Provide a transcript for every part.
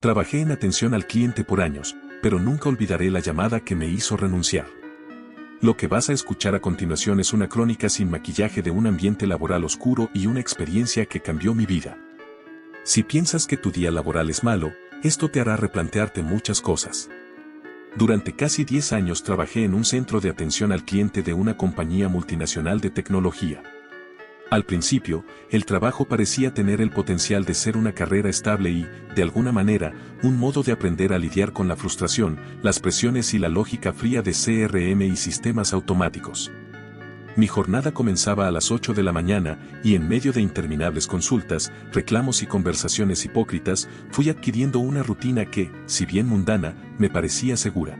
Trabajé en atención al cliente por años, pero nunca olvidaré la llamada que me hizo renunciar. Lo que vas a escuchar a continuación es una crónica sin maquillaje de un ambiente laboral oscuro y una experiencia que cambió mi vida. Si piensas que tu día laboral es malo, esto te hará replantearte muchas cosas. Durante casi 10 años trabajé en un centro de atención al cliente de una compañía multinacional de tecnología. Al principio, el trabajo parecía tener el potencial de ser una carrera estable y, de alguna manera, un modo de aprender a lidiar con la frustración, las presiones y la lógica fría de CRM y sistemas automáticos. Mi jornada comenzaba a las 8 de la mañana y en medio de interminables consultas, reclamos y conversaciones hipócritas, fui adquiriendo una rutina que, si bien mundana, me parecía segura.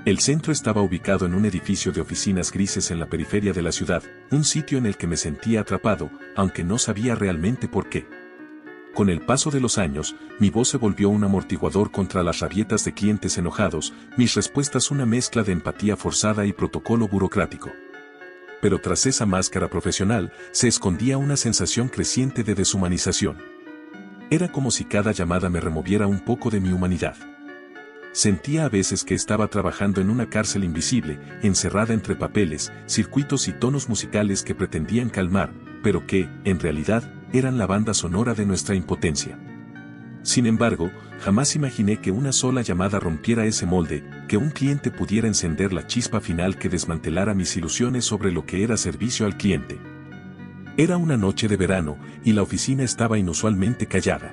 El centro estaba ubicado en un edificio de oficinas grises en la periferia de la ciudad, un sitio en el que me sentía atrapado, aunque no sabía realmente por qué. Con el paso de los años, mi voz se volvió un amortiguador contra las rabietas de clientes enojados, mis respuestas una mezcla de empatía forzada y protocolo burocrático. Pero tras esa máscara profesional, se escondía una sensación creciente de deshumanización. Era como si cada llamada me removiera un poco de mi humanidad. Sentía a veces que estaba trabajando en una cárcel invisible, encerrada entre papeles, circuitos y tonos musicales que pretendían calmar, pero que, en realidad, eran la banda sonora de nuestra impotencia. Sin embargo, jamás imaginé que una sola llamada rompiera ese molde, que un cliente pudiera encender la chispa final que desmantelara mis ilusiones sobre lo que era servicio al cliente. Era una noche de verano, y la oficina estaba inusualmente callada.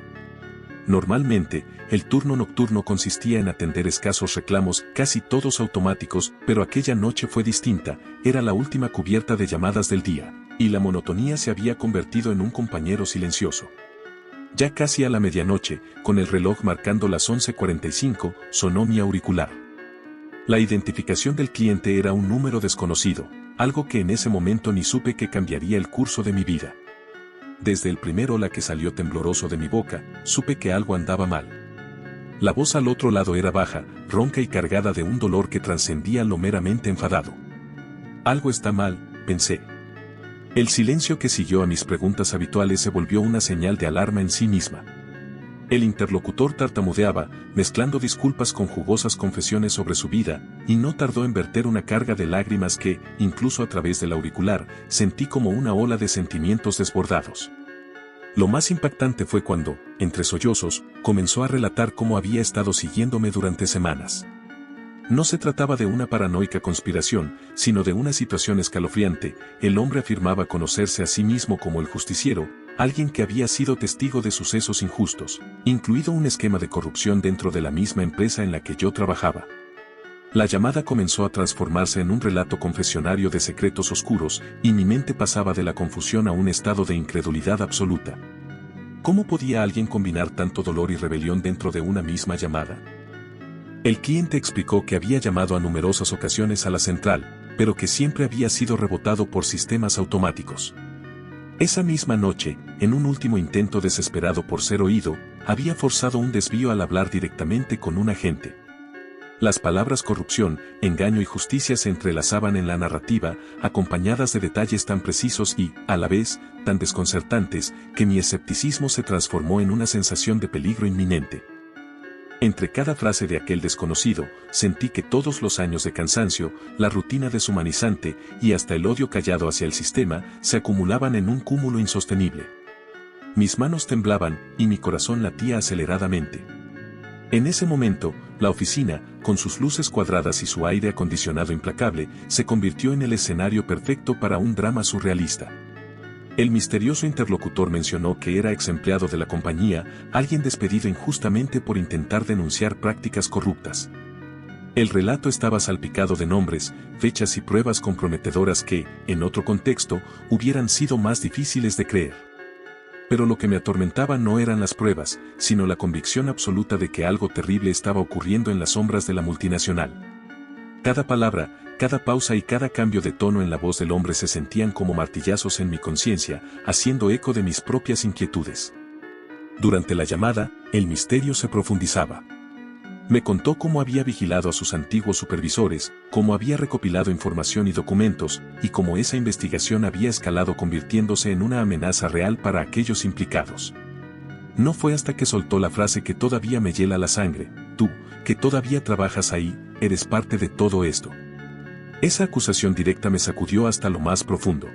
Normalmente, el turno nocturno consistía en atender escasos reclamos, casi todos automáticos, pero aquella noche fue distinta, era la última cubierta de llamadas del día, y la monotonía se había convertido en un compañero silencioso. Ya casi a la medianoche, con el reloj marcando las 11:45, sonó mi auricular. La identificación del cliente era un número desconocido, algo que en ese momento ni supe que cambiaría el curso de mi vida. Desde el primer hola que salió tembloroso de mi boca, supe que algo andaba mal. La voz al otro lado era baja, ronca y cargada de un dolor que trascendía lo meramente enfadado. Algo está mal, pensé. El silencio que siguió a mis preguntas habituales se volvió una señal de alarma en sí misma. El interlocutor tartamudeaba, mezclando disculpas con jugosas confesiones sobre su vida, y no tardó en verter una carga de lágrimas que, incluso a través del auricular, sentí como una ola de sentimientos desbordados. Lo más impactante fue cuando, entre sollozos, comenzó a relatar cómo había estado siguiéndome durante semanas. No se trataba de una paranoica conspiración, sino de una situación escalofriante. El hombre afirmaba conocerse a sí mismo como el justiciero, alguien que había sido testigo de sucesos injustos, incluido un esquema de corrupción dentro de la misma empresa en la que yo trabajaba. La llamada comenzó a transformarse en un relato confesionario de secretos oscuros, y mi mente pasaba de la confusión a un estado de incredulidad absoluta. ¿Cómo podía alguien combinar tanto dolor y rebelión dentro de una misma llamada? El cliente explicó que había llamado a numerosas ocasiones a la central, pero que siempre había sido rebotado por sistemas automáticos. Esa misma noche, en un último intento desesperado por ser oído, había forzado un desvío al hablar directamente con un agente. Las palabras corrupción, engaño y justicia se entrelazaban en la narrativa, acompañadas de detalles tan precisos y, a la vez, tan desconcertantes, que mi escepticismo se transformó en una sensación de peligro inminente. Entre cada frase de aquel desconocido, sentí que todos los años de cansancio, la rutina deshumanizante y hasta el odio callado hacia el sistema, se acumulaban en un cúmulo insostenible. Mis manos temblaban y mi corazón latía aceleradamente. En ese momento, la oficina, con sus luces cuadradas y su aire acondicionado implacable, se convirtió en el escenario perfecto para un drama surrealista. El misterioso interlocutor mencionó que era ex empleado de la compañía, alguien despedido injustamente por intentar denunciar prácticas corruptas. El relato estaba salpicado de nombres, fechas y pruebas comprometedoras que, en otro contexto, hubieran sido más difíciles de creer. Pero lo que me atormentaba no eran las pruebas, sino la convicción absoluta de que algo terrible estaba ocurriendo en las sombras de la multinacional. Cada palabra, cada pausa y cada cambio de tono en la voz del hombre se sentían como martillazos en mi conciencia, haciendo eco de mis propias inquietudes. Durante la llamada, el misterio se profundizaba. Me contó cómo había vigilado a sus antiguos supervisores, cómo había recopilado información y documentos, y cómo esa investigación había escalado convirtiéndose en una amenaza real para aquellos implicados. No fue hasta que soltó la frase que todavía me hiela la sangre: tú, que todavía trabajas ahí, eres parte de todo esto. Esa acusación directa me sacudió hasta lo más profundo.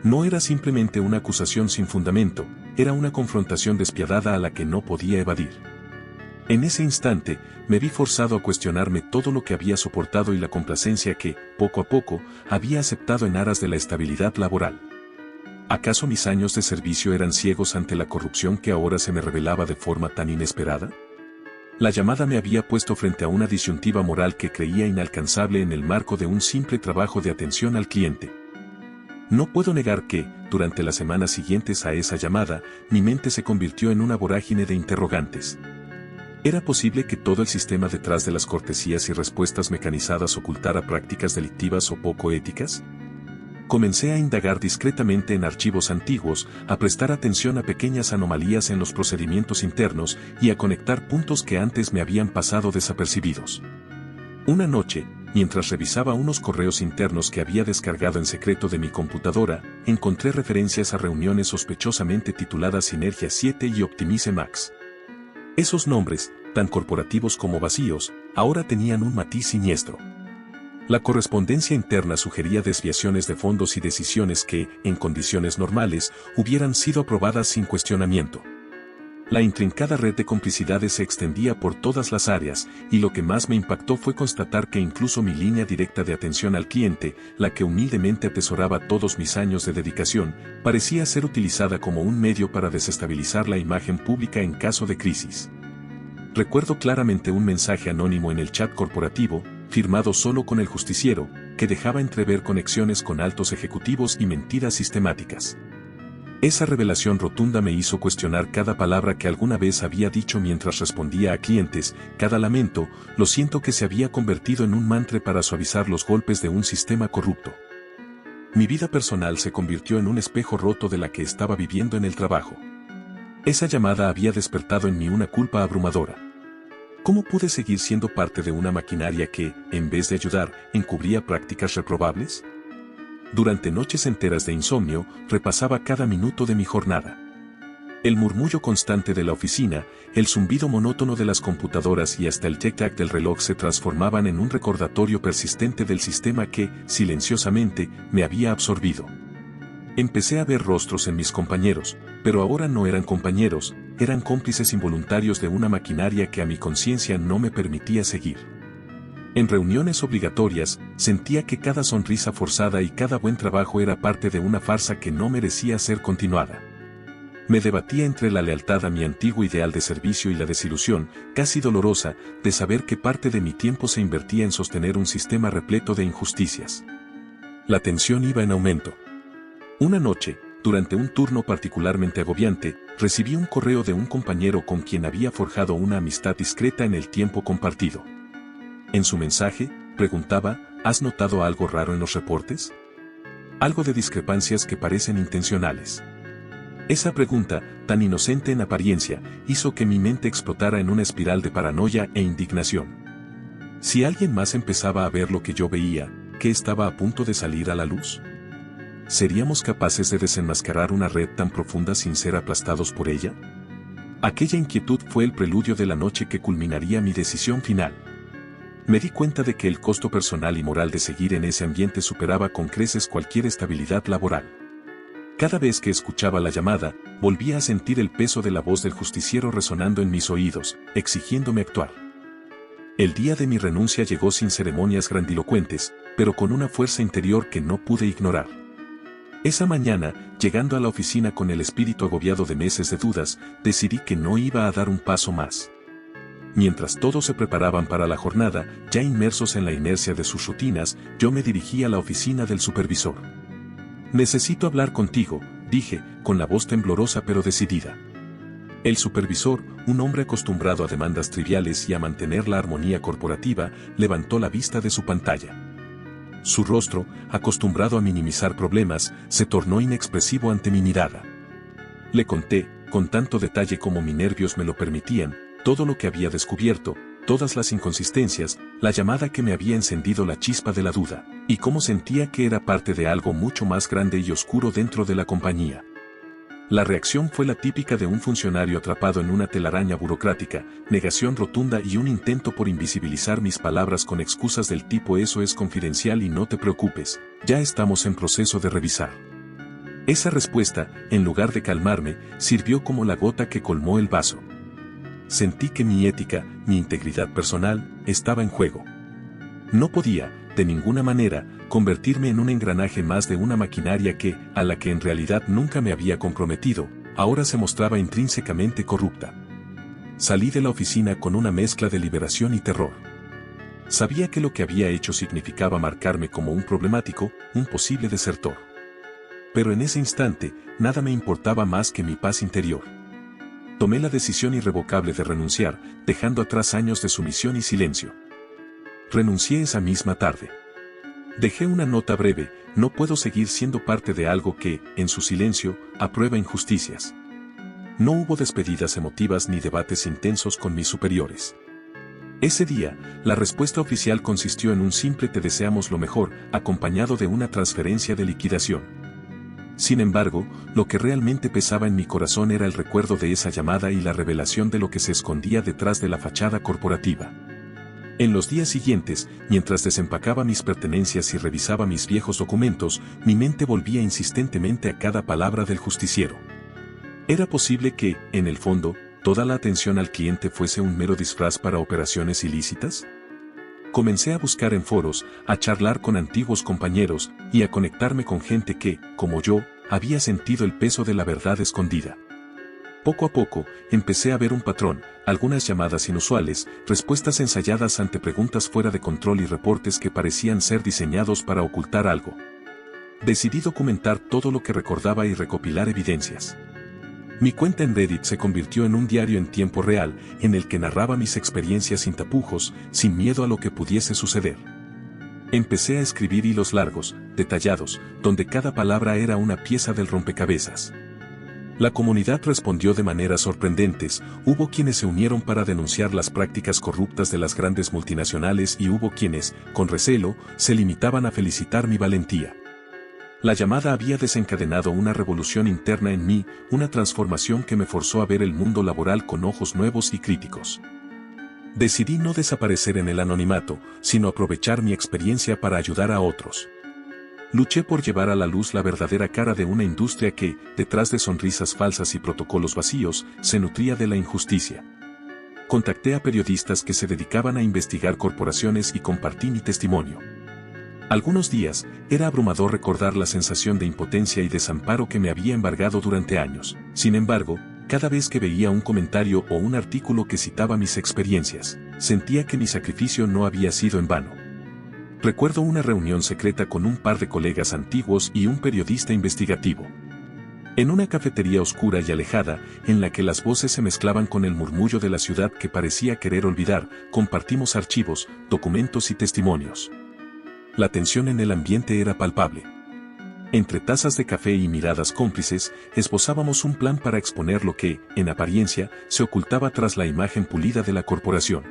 No era simplemente una acusación sin fundamento, era una confrontación despiadada a la que no podía evadir. En ese instante, me vi forzado a cuestionarme todo lo que había soportado y la complacencia que, poco a poco, había aceptado en aras de la estabilidad laboral. ¿Acaso mis años de servicio eran ciegos ante la corrupción que ahora se me revelaba de forma tan inesperada? La llamada me había puesto frente a una disyuntiva moral que creía inalcanzable en el marco de un simple trabajo de atención al cliente. No puedo negar que, durante las semanas siguientes a esa llamada, mi mente se convirtió en una vorágine de interrogantes. ¿Era posible que todo el sistema detrás de las cortesías y respuestas mecanizadas ocultara prácticas delictivas o poco éticas? Comencé a indagar discretamente en archivos antiguos, a prestar atención a pequeñas anomalías en los procedimientos internos y a conectar puntos que antes me habían pasado desapercibidos. Una noche, mientras revisaba unos correos internos que había descargado en secreto de mi computadora, encontré referencias a reuniones sospechosamente tituladas Sinergia 7 y Optimize Max. Esos nombres, tan corporativos como vacíos, ahora tenían un matiz siniestro. La correspondencia interna sugería desviaciones de fondos y decisiones que, en condiciones normales, hubieran sido aprobadas sin cuestionamiento. La intrincada red de complicidades se extendía por todas las áreas, y lo que más me impactó fue constatar que incluso mi línea directa de atención al cliente, la que humildemente atesoraba todos mis años de dedicación, parecía ser utilizada como un medio para desestabilizar la imagen pública en caso de crisis. Recuerdo claramente un mensaje anónimo en el chat corporativo, firmado solo con el justiciero, que dejaba entrever conexiones con altos ejecutivos y mentiras sistemáticas. Esa revelación rotunda me hizo cuestionar cada palabra que alguna vez había dicho mientras respondía a clientes, cada lamento, lo siento, que se había convertido en un mantra para suavizar los golpes de un sistema corrupto. Mi vida personal se convirtió en un espejo roto de la que estaba viviendo en el trabajo. Esa llamada había despertado en mí una culpa abrumadora. ¿Cómo pude seguir siendo parte de una maquinaria que, en vez de ayudar, encubría prácticas reprobables? Durante noches enteras de insomnio, repasaba cada minuto de mi jornada. El murmullo constante de la oficina, el zumbido monótono de las computadoras y hasta el tic-tac del reloj se transformaban en un recordatorio persistente del sistema que, silenciosamente, me había absorbido. Empecé a ver rostros en mis compañeros, pero ahora no eran compañeros, eran cómplices involuntarios de una maquinaria que a mi conciencia no me permitía seguir. En reuniones obligatorias, sentía que cada sonrisa forzada y cada buen trabajo era parte de una farsa que no merecía ser continuada. Me debatía entre la lealtad a mi antiguo ideal de servicio y la desilusión, casi dolorosa, de saber que parte de mi tiempo se invertía en sostener un sistema repleto de injusticias. La tensión iba en aumento. Una noche, durante un turno particularmente agobiante, recibí un correo de un compañero con quien había forjado una amistad discreta en el tiempo compartido. En su mensaje, preguntaba: ¿has notado algo raro en los reportes? Algo de discrepancias que parecen intencionales. Esa pregunta, tan inocente en apariencia, hizo que mi mente explotara en una espiral de paranoia e indignación. Si alguien más empezaba a ver lo que yo veía, ¿qué estaba a punto de salir a la luz? ¿Seríamos capaces de desenmascarar una red tan profunda sin ser aplastados por ella? Aquella inquietud fue el preludio de la noche que culminaría mi decisión final. Me di cuenta de que el costo personal y moral de seguir en ese ambiente superaba con creces cualquier estabilidad laboral. Cada vez que escuchaba la llamada, volvía a sentir el peso de la voz del justiciero resonando en mis oídos, exigiéndome actuar. El día de mi renuncia llegó sin ceremonias grandilocuentes, pero con una fuerza interior que no pude ignorar. Esa mañana, llegando a la oficina con el espíritu agobiado de meses de dudas, decidí que no iba a dar un paso más. Mientras todos se preparaban para la jornada, ya inmersos en la inercia de sus rutinas, yo me dirigí a la oficina del supervisor. «Necesito hablar contigo», dije, con la voz temblorosa pero decidida. El supervisor, un hombre acostumbrado a demandas triviales y a mantener la armonía corporativa, levantó la vista de su pantalla. Su rostro, acostumbrado a minimizar problemas, se tornó inexpresivo ante mi mirada. Le conté, con tanto detalle como mis nervios me lo permitían, todo lo que había descubierto, todas las inconsistencias, la llamada que me había encendido la chispa de la duda, y cómo sentía que era parte de algo mucho más grande y oscuro dentro de la compañía. La reacción fue la típica de un funcionario atrapado en una telaraña burocrática, negación rotunda y un intento por invisibilizar mis palabras con excusas del tipo eso es confidencial y no te preocupes, ya estamos en proceso de revisar. Esa respuesta, en lugar de calmarme, sirvió como la gota que colmó el vaso. Sentí que mi ética, mi integridad personal, estaba en juego. No podía, de ninguna manera, convertirme en un engranaje más de una maquinaria que, a la que en realidad nunca me había comprometido, ahora se mostraba intrínsecamente corrupta. Salí de la oficina con una mezcla de liberación y terror. Sabía que lo que había hecho significaba marcarme como un problemático, un posible desertor. Pero en ese instante, nada me importaba más que mi paz interior. Tomé la decisión irrevocable de renunciar, dejando atrás años de sumisión y silencio. Renuncié esa misma tarde. Dejé una nota breve, no puedo seguir siendo parte de algo que, en su silencio, aprueba injusticias. No hubo despedidas emotivas ni debates intensos con mis superiores. Ese día, la respuesta oficial consistió en un simple te deseamos lo mejor, acompañado de una transferencia de liquidación. Sin embargo, lo que realmente pesaba en mi corazón era el recuerdo de esa llamada y la revelación de lo que se escondía detrás de la fachada corporativa. En los días siguientes, mientras desempacaba mis pertenencias y revisaba mis viejos documentos, mi mente volvía insistentemente a cada palabra del justiciero. ¿Era posible que, en el fondo, toda la atención al cliente fuese un mero disfraz para operaciones ilícitas? Comencé a buscar en foros, a charlar con antiguos compañeros y a conectarme con gente que, como yo, había sentido el peso de la verdad escondida. Poco a poco, empecé a ver un patrón, algunas llamadas inusuales, respuestas ensayadas ante preguntas fuera de control y reportes que parecían ser diseñados para ocultar algo. Decidí documentar todo lo que recordaba y recopilar evidencias. Mi cuenta en Reddit se convirtió en un diario en tiempo real, en el que narraba mis experiencias sin tapujos, sin miedo a lo que pudiese suceder. Empecé a escribir hilos largos, detallados, donde cada palabra era una pieza del rompecabezas. La comunidad respondió de maneras sorprendentes, hubo quienes se unieron para denunciar las prácticas corruptas de las grandes multinacionales y hubo quienes, con recelo, se limitaban a felicitar mi valentía. La llamada había desencadenado una revolución interna en mí, una transformación que me forzó a ver el mundo laboral con ojos nuevos y críticos. Decidí no desaparecer en el anonimato, sino aprovechar mi experiencia para ayudar a otros. Luché por llevar a la luz la verdadera cara de una industria que, detrás de sonrisas falsas y protocolos vacíos, se nutría de la injusticia. Contacté a periodistas que se dedicaban a investigar corporaciones y compartí mi testimonio. Algunos días, era abrumador recordar la sensación de impotencia y desamparo que me había embargado durante años. Sin embargo, cada vez que veía un comentario o un artículo que citaba mis experiencias, sentía que mi sacrificio no había sido en vano. Recuerdo una reunión secreta con un par de colegas antiguos y un periodista investigativo. En una cafetería oscura y alejada, en la que las voces se mezclaban con el murmullo de la ciudad que parecía querer olvidar, compartimos archivos, documentos y testimonios. La tensión en el ambiente era palpable. Entre tazas de café y miradas cómplices, esbozábamos un plan para exponer lo que, en apariencia, se ocultaba tras la imagen pulida de la corporación.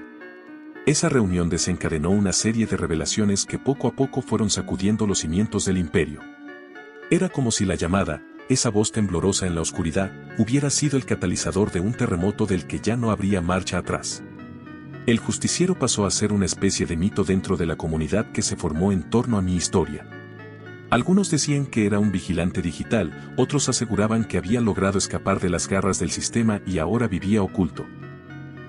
Esa reunión desencadenó una serie de revelaciones que poco a poco fueron sacudiendo los cimientos del imperio. Era como si la llamada, esa voz temblorosa en la oscuridad, hubiera sido el catalizador de un terremoto del que ya no habría marcha atrás. El justiciero pasó a ser una especie de mito dentro de la comunidad que se formó en torno a mi historia. Algunos decían que era un vigilante digital, otros aseguraban que había logrado escapar de las garras del sistema y ahora vivía oculto.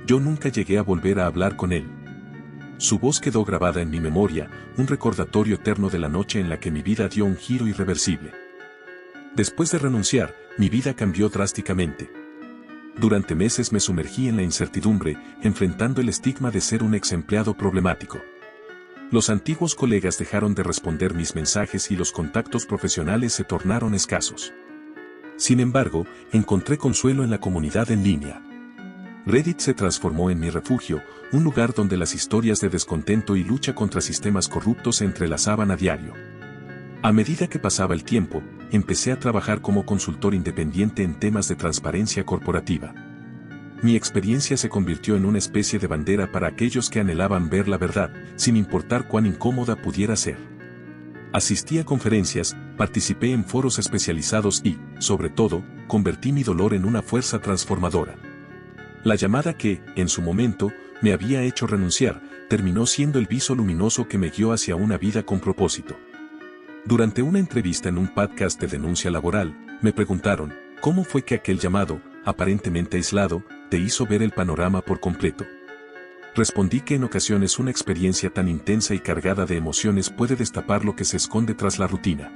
Yo nunca llegué a volver a hablar con él. Su voz quedó grabada en mi memoria, un recordatorio eterno de la noche en la que mi vida dio un giro irreversible. Después de renunciar, mi vida cambió drásticamente. Durante meses me sumergí en la incertidumbre, enfrentando el estigma de ser un ex empleado problemático. Los antiguos colegas dejaron de responder mis mensajes y los contactos profesionales se tornaron escasos. Sin embargo, encontré consuelo en la comunidad en línea. Reddit se transformó en mi refugio, un lugar donde las historias de descontento y lucha contra sistemas corruptos se entrelazaban a diario. A medida que pasaba el tiempo, empecé a trabajar como consultor independiente en temas de transparencia corporativa. Mi experiencia se convirtió en una especie de bandera para aquellos que anhelaban ver la verdad, sin importar cuán incómoda pudiera ser. Asistí a conferencias, participé en foros especializados y, sobre todo, convertí mi dolor en una fuerza transformadora. La llamada que, en su momento, me había hecho renunciar, terminó siendo el viso luminoso que me guió hacia una vida con propósito. Durante una entrevista en un podcast de denuncia laboral, me preguntaron, ¿cómo fue que aquel llamado, aparentemente aislado, te hizo ver el panorama por completo? Respondí que en ocasiones una experiencia tan intensa y cargada de emociones puede destapar lo que se esconde tras la rutina.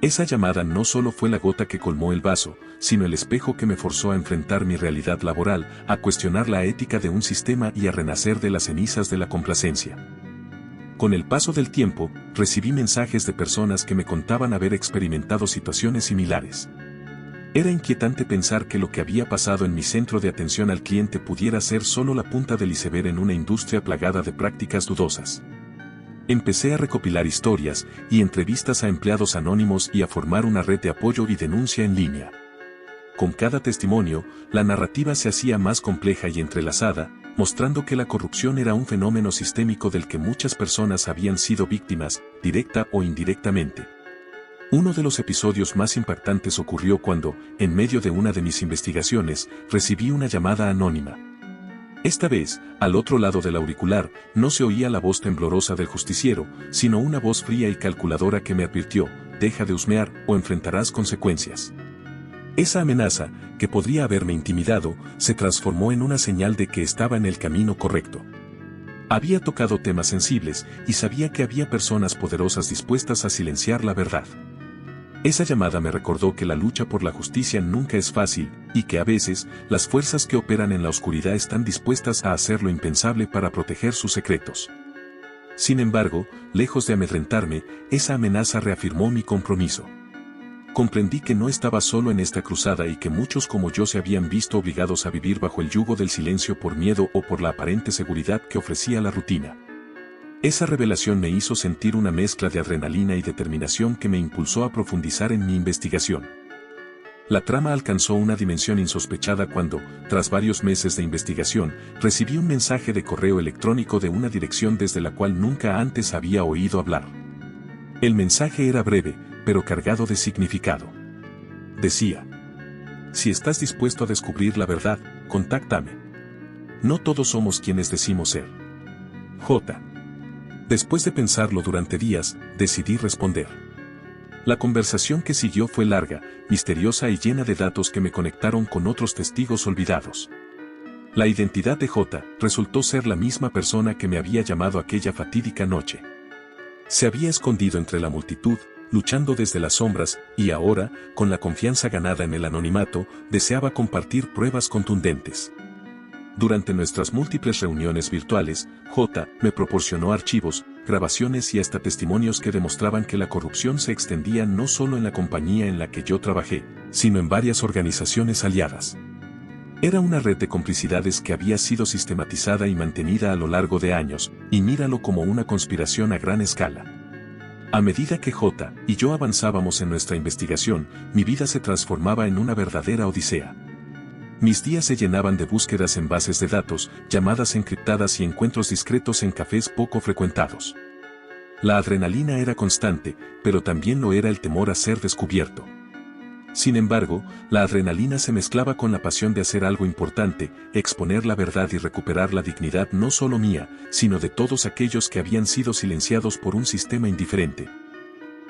Esa llamada no solo fue la gota que colmó el vaso, sino el espejo que me forzó a enfrentar mi realidad laboral, a cuestionar la ética de un sistema y a renacer de las cenizas de la complacencia. Con el paso del tiempo, recibí mensajes de personas que me contaban haber experimentado situaciones similares. Era inquietante pensar que lo que había pasado en mi centro de atención al cliente pudiera ser solo la punta del iceberg en una industria plagada de prácticas dudosas. Empecé a recopilar historias y entrevistas a empleados anónimos y a formar una red de apoyo y denuncia en línea. Con cada testimonio, la narrativa se hacía más compleja y entrelazada, mostrando que la corrupción era un fenómeno sistémico del que muchas personas habían sido víctimas, directa o indirectamente. Uno de los episodios más impactantes ocurrió cuando, en medio de una de mis investigaciones, recibí una llamada anónima. Esta vez, al otro lado del auricular, no se oía la voz temblorosa del justiciero, sino una voz fría y calculadora que me advirtió, deja de husmear o enfrentarás consecuencias. Esa amenaza, que podría haberme intimidado, se transformó en una señal de que estaba en el camino correcto. Había tocado temas sensibles y sabía que había personas poderosas dispuestas a silenciar la verdad. Esa llamada me recordó que la lucha por la justicia nunca es fácil, y que a veces, las fuerzas que operan en la oscuridad están dispuestas a hacer lo impensable para proteger sus secretos. Sin embargo, lejos de amedrentarme, esa amenaza reafirmó mi compromiso. Comprendí que no estaba solo en esta cruzada y que muchos como yo se habían visto obligados a vivir bajo el yugo del silencio por miedo o por la aparente seguridad que ofrecía la rutina. Esa revelación me hizo sentir una mezcla de adrenalina y determinación que me impulsó a profundizar en mi investigación. La trama alcanzó una dimensión insospechada cuando, tras varios meses de investigación, recibí un mensaje de correo electrónico de una dirección desde la cual nunca antes había oído hablar. El mensaje era breve, pero cargado de significado. Decía: si estás dispuesto a descubrir la verdad, contáctame. No todos somos quienes decimos ser. J. Después de pensarlo durante días, decidí responder. La conversación que siguió fue larga, misteriosa y llena de datos que me conectaron con otros testigos olvidados. La identidad de J resultó ser la misma persona que me había llamado aquella fatídica noche. Se había escondido entre la multitud, luchando desde las sombras, y ahora, con la confianza ganada en el anonimato, deseaba compartir pruebas contundentes. Durante nuestras múltiples reuniones virtuales, J me proporcionó archivos, grabaciones y hasta testimonios que demostraban que la corrupción se extendía no solo en la compañía en la que yo trabajé, sino en varias organizaciones aliadas. Era una red de complicidades que había sido sistematizada y mantenida a lo largo de años, y míralo como una conspiración a gran escala. A medida que J y yo avanzábamos en nuestra investigación, mi vida se transformaba en una verdadera odisea. Mis días se llenaban de búsquedas en bases de datos, llamadas encriptadas y encuentros discretos en cafés poco frecuentados. La adrenalina era constante, pero también lo era el temor a ser descubierto. Sin embargo, la adrenalina se mezclaba con la pasión de hacer algo importante, exponer la verdad y recuperar la dignidad no solo mía, sino de todos aquellos que habían sido silenciados por un sistema indiferente.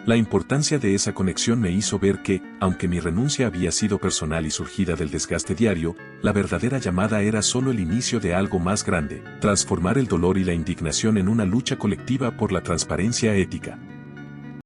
La importancia de esa conexión me hizo ver que, aunque mi renuncia había sido personal y surgida del desgaste diario, la verdadera llamada era solo el inicio de algo más grande, transformar el dolor y la indignación en una lucha colectiva por la transparencia ética.